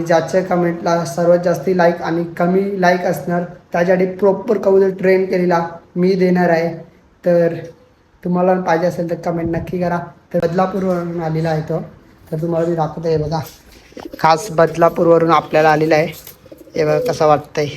आणि ज्याच्या कमेंटला सर्वात जास्ती लाईक आणि कमी लाईक असणार त्यासाठी प्रॉपर कबूतर ट्रेन केलेला मी देणार आहे. तर तुम्हाला पाहिजे असेल तर कमेंट नक्की करा. तर बदलापूरवरून आलेला आहे तो. तर तुम्हाला मी दाखवतो आहे बघा, खास बदलापूरवरून आपल्याला आलेला आहे. हे बघा कसं वाटतंय.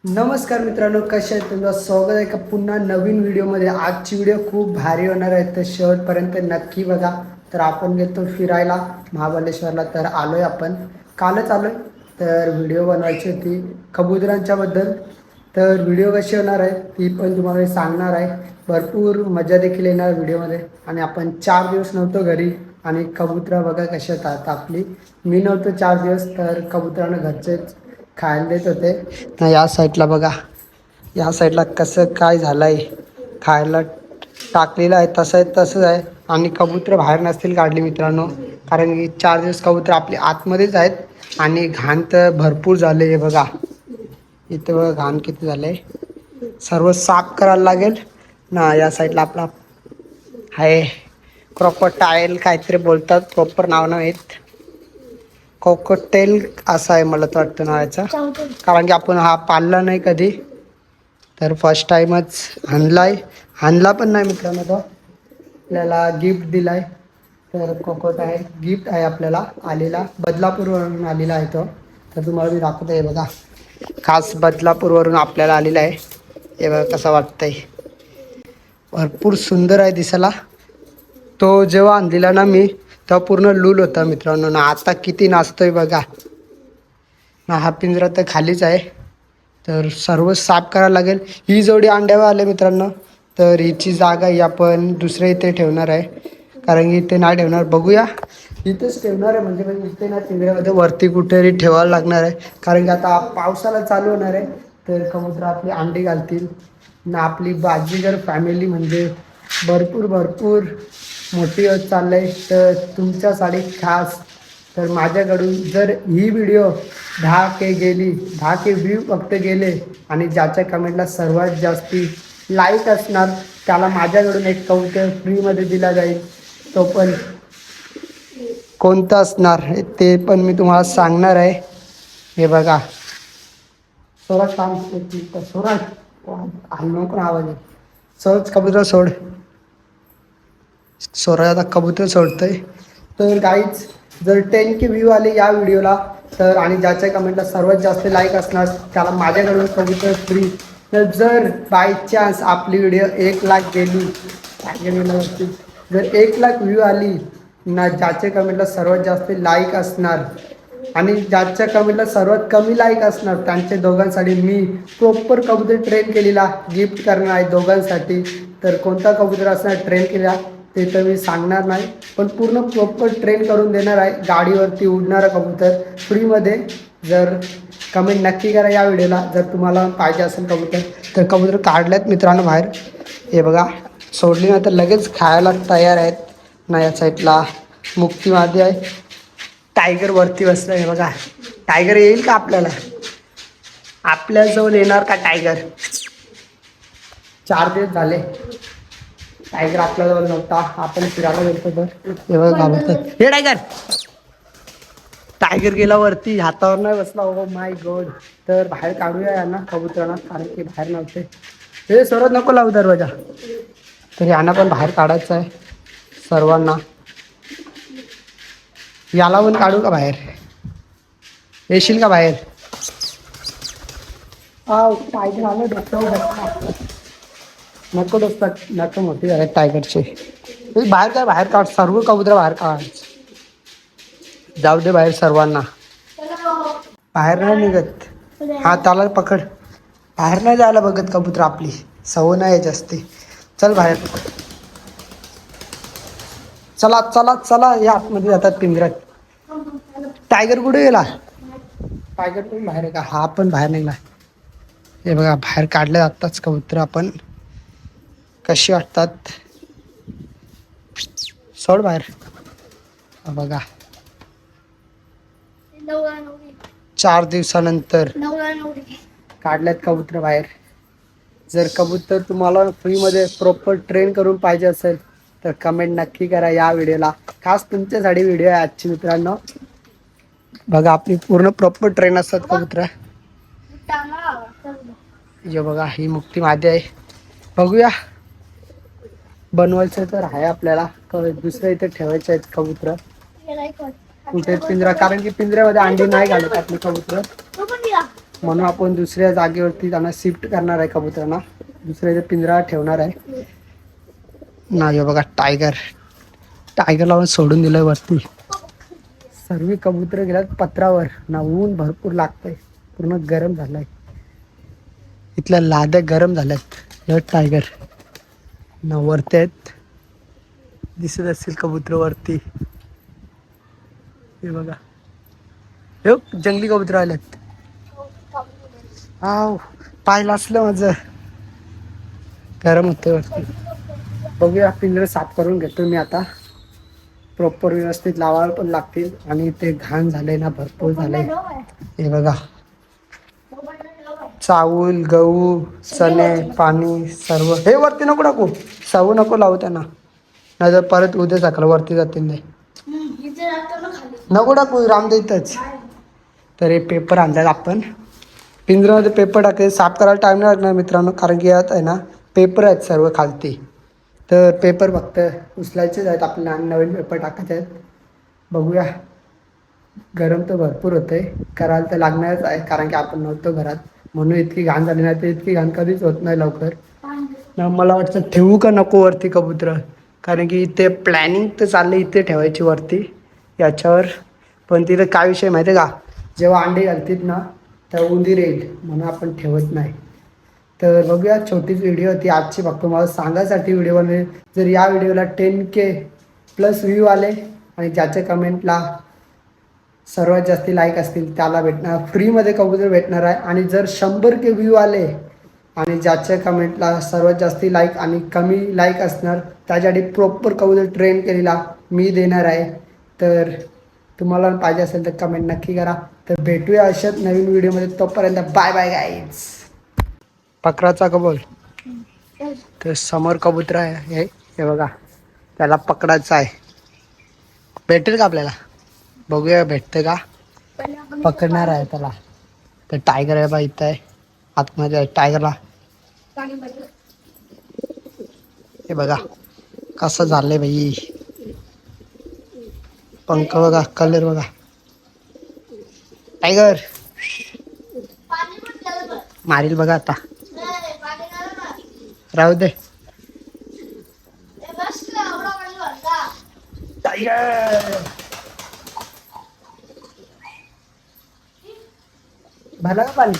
नमस्कार मित्रांनो, कसे आहेत तुमचं स्वागत आहे का पुन्हा नवीन व्हिडिओमध्ये. आजची व्हिडिओ खूप भारी होणार आहे, तर शेवटपर्यंत नक्की बघा. तर आपण गेलो फिरायला महाबळेश्वरला. तर आलोय आपण, कालच आलोय. तर व्हिडिओ बनवायची होती कबुतरांच्या बद्दल. तर व्हिडिओ कशी होणार आहे ती पण तुम्हाला मी सांगणार आहे. भरपूर मजा देखील येणार व्हिडिओमध्ये. आणि आपण 4 दिवस नव्हतो घरी आणि कबुतरं बघा कशी होतात आपली. मी नव्हतो 4 दिवस, तर कबुतरांना घरचेच खायला देत होते ना. या साईडला बघा, या साईडला कसं काय झालं आहे, खायला टाकलेलं आहे तसंच आहे. आणि कबूतर बाहेर नसतील काढली मित्रांनो, कारण की 4 दिवस कबूतर आपली आतमध्येच आहेत. आणि घाण तर भरपूर झाले. हे बघा इथे बघा घाण किती झाले, सर्व साफ करायला लागेल ना. या साईडला आपला आहे क्रॉकोडाईल काहीतरी बोलतात, प्रॉपर नाव नाही येत. कोकोटेल असा आहे मला तर वाटतं नावाचा, कारण की आपण हा पाळला नाही कधी. तर फर्स्ट टाईमच आणला पण नाही मित्रांनो. तो आपल्याला गिफ्ट दिला आहे. तर कोकोटाईल गिफ्ट आहे आपल्याला आलेला, बदलापूरवरून आलेला आहे तो. तर तुम्हाला मी दाखवतो आहे बघा, खास बदलापूरवरून आपल्याला आलेला आहे. हे बघा कसं वाटतंय, भरपूर सुंदर आहे दिसायला. तो जेव्हा आणलेला ना मी, तेव्हा पूर्ण लूल होता मित्रांनो ना. आता किती नाचतोय बघा ना. हा पिंजरा तर खालीच आहे, तर सर्व साफ करायला लागेल. ही जोडी अंड्यावर आले मित्रांनो, तर हिची जागा ही आपण दुसऱ्या इथे ठेवणार आहे, कारण की इथे नाही ठेवणार. बघूया, इथेच ठेवणार आहे. म्हणजे इथे ना पिंजऱ्यामध्ये वरती कुठेतरी ठेवायला लागणार आहे, कारण की आता पावसाला चालू होणार आहे. तर कबूतर आपली अंडी घालतील ना. आपली बाजीगर फॅमिली म्हणजे भरपूर मोठी होत चाललं आहे. तर तुमच्यासाठी खास, तर माझ्याकडून जर ही व्हिडिओ 10K व्ह्यू फक्त गेले आणि ज्याच्या कमेंटला सर्वात जास्ती लाईक असणार त्याला माझ्याकडून एक कबूतर फ्रीमध्ये दिला जाईल. तो पण कोणता असणार ते पण मी तुम्हाला सांगणार आहे. हे बघा, सोराज सांग, सोराज नको आवाज आहे. सोराज कबूतर सोड. सोराज आता कबूतर सोडतोय. तर गाईज, जर 10K व्ह्यू आले या व्हिडिओला, तर आणि ज्याच्या कमेंटला सर्वात जास्त लाईक असणार त्याला माझ्याकडून कबूतर फ्री. तर जर बाय चान्स आपली व्हिडिओ 1 लाख गेली, जर 1 लाख व्ह्यू आली ना, ज्याच्या कमेंटला सर्वात जास्त लाईक असणार आणि ज्याच्या कमेंटला सर्वात कमी लाईक असणार त्यांच्या दोघांसाठी मी प्रॉपर कबूतर ट्रेन केलेला गिफ्ट करणार आहे दोघांसाठी. तर कोणता कबूतर असणार ट्रेन केलेला ते तर मी सांगणार नाही, पण पूर्ण प्रॉपर ट्रेन करून देणार आहे. गाडीवरती उडणारा कबूतर फ्रीमध्ये. जर कमेंट नक्की करा या व्हिडिओला जर तुम्हाला पाहिजे असेल कबूतर. तर कबूतर काढल्यात मित्रांनो बाहेर. हे बघा, सोडली ना तर लगेच खायला तयार आहेत ना. या साईडला मुक्ती मादी आहे, टायगर वरती बसला. हे बघा, टायगर येईल का आपल्याजवळ येणार का टायगर? 4 दिवस झाले टायगर आपल्याजवळ नव्हता. आपण फिरायला गेलो तर हे बघा घाबरतात. हे टायगर गेला वरती, हातावर नाही बसला. Oh my God. तर बाहेर काढूया यांना कबुतरांना, कारण की बाहेर नव्हते. हे सर्वात नको लावू दरवाजा. तर यांना पण बाहेर काढायचं आहे सर्वांना. याला पण काढू का बाहेर? येशील का बाहेर? टायगर आलं डोक्यावर. नको डोसतात, नको मोठी झाले टायगरचे. बाहेर काय, बाहेर काढ सर्व कबूतर बाहेर काढ. जाऊ दे बाहेर सर्वांना. बाहेर नाही निघत. हा त्याला पकड. बाहेर नाही जायला बघत कबूतर, आपली सवय नाही जास्ती. चल बाहेर, चला चला चला. या आतमध्ये जातात पिंजऱ्यात. टायगर कुठे गेला? टायगर पण बाहेर आहे का? हा पण बाहेर निघाला. हे बघा, बाहेर काढले आत्ताच कबूतर आपण. कशी वाटतात? सोड बाहेर. बघा 4 दिवसानंतर काढल्यात कबूतर बाहेर. जर कबूतर तुम्हाला फ्रीमध्ये प्रॉपर ट्रेन करून पाहिजे असेल तर कमेंट नक्की करा या व्हिडिओला. खास तुमच्यासाठी व्हिडिओ आहे आजची मित्रांनो. बघा आपली पूर्ण प्रॉपर ट्रेन असतात कबूतर. हे बघा ही मुक्ती मादी आहे. बघूया बनवायचं तर आहे आपल्याला. दुसऱ्या इथे ठेवायचे आहेत कबूतर. कुठे पिंजरा, कारण की पिंजऱ्यामध्ये अंडी नाही घालत आपली कबूतर, म्हणून आपण दुसऱ्या जागेवरती त्यांना शिफ्ट करणार आहे कबुतरांना. दुसऱ्या इथे पिंजरा ठेवणार आहे. नाही बघा टायगर लावून सोडून दिलंय वरती. सर्व कबूतर गेल्यात पत्रावर ना. ऊन भरपूर लागतंय, पूर्ण गरम झालंय. इथल्या लाद्या गरम झाल्यात. हे टायगर ना वरती आहेत, दिसत असतील कबूतर वरती. हे बघा हे जंगली कबूतर आल्यात. हाव पाहिलं असलं माझं, गरम होते वरती. बघूया पिंजरे साफ करून घेतो मी आता. प्रॉपर व्यवस्थित लावायला पण लागतील. आणि ते घाण झालंय ना, भरपूर झालंय. हे बघा चावल गहू चणे पाणी सर्व. हे वरती नको टाकू, सावू नको लावू त्यांना, नाही तर परत उद्या सकाळ वरती जातील ते. नको टाकू रामदे इथंच. तर हे पेपर आणल्यात आपण. पिंजऱ्यामध्ये पेपर टाकायचे. साफ करायला टाईम नाही लागणार मित्रांनो, कारण की यात आहे ना पेपर आहेत सर्व खालती. तर पेपर फक्त उचलायचेच आहेत आपल्याला आणि नवीन पेपर टाकायचे आहेत. बघूया. गरम तर भरपूर होतंय, करायला तर लागणारच आहे, कारण की आपण नव्हतो घरात म्हणून इतकी घाण झाली. नाही तर इतकी घाण कधीच होत नाही लवकर. मला वाटतं ठेवू का नको वरती कबूतर, कारण की इथे प्लॅनिंग तर चालली इथे ठेवायची वरती याच्यावर. पण तिथं काय विषय माहिती आहे का, जेव्हा अंडे घालतील ना तेव्हा उंदीर येईल, म्हणून आपण ठेवत नाही. तर बघूया. छोटीच व्हिडिओ होती आजची, फक्त मला सांगायसाठी व्हिडिओ बनवली. जर या व्हिडिओला 10K प्लस व्ह्यू आले आणि ज्याच्या कमेंटला सर्वात जास्त लाईक असतील त्याला भेटणार फ्रीमध्ये कबूतर भेटणार आहे. आणि जर 100K व्ह्यू आले आणि ज्याच्या कमेंटला सर्वात जास्त लाईक आणि कमी लाईक असणार त्यासाठी प्रॉपर कबूतर ट्रेन केलेला मी देणार आहे. तर तुम्हाला पाहिजे असेल तर कमेंट नक्की करा. तर भेटूया अशाच नवीन व्हिडिओमध्ये. तोपर्यंत बाय बाय गाईज. पकडाचा कबूल. तर समोर कबूतर आहे हे बघा, त्याला पकडायचं आहे. भेटेल का आपल्याला, बघूया भेटते का. पकडणार आहे त्याला. तर टायगर आहे बा इथं आहे आतमध्ये आहे टायगरला. हे बघा कसं झालंय भाई, पंख बघा, कलर बघा. टायगर मारील बघा आता, राहू दे. टायगर भरला का पाणी.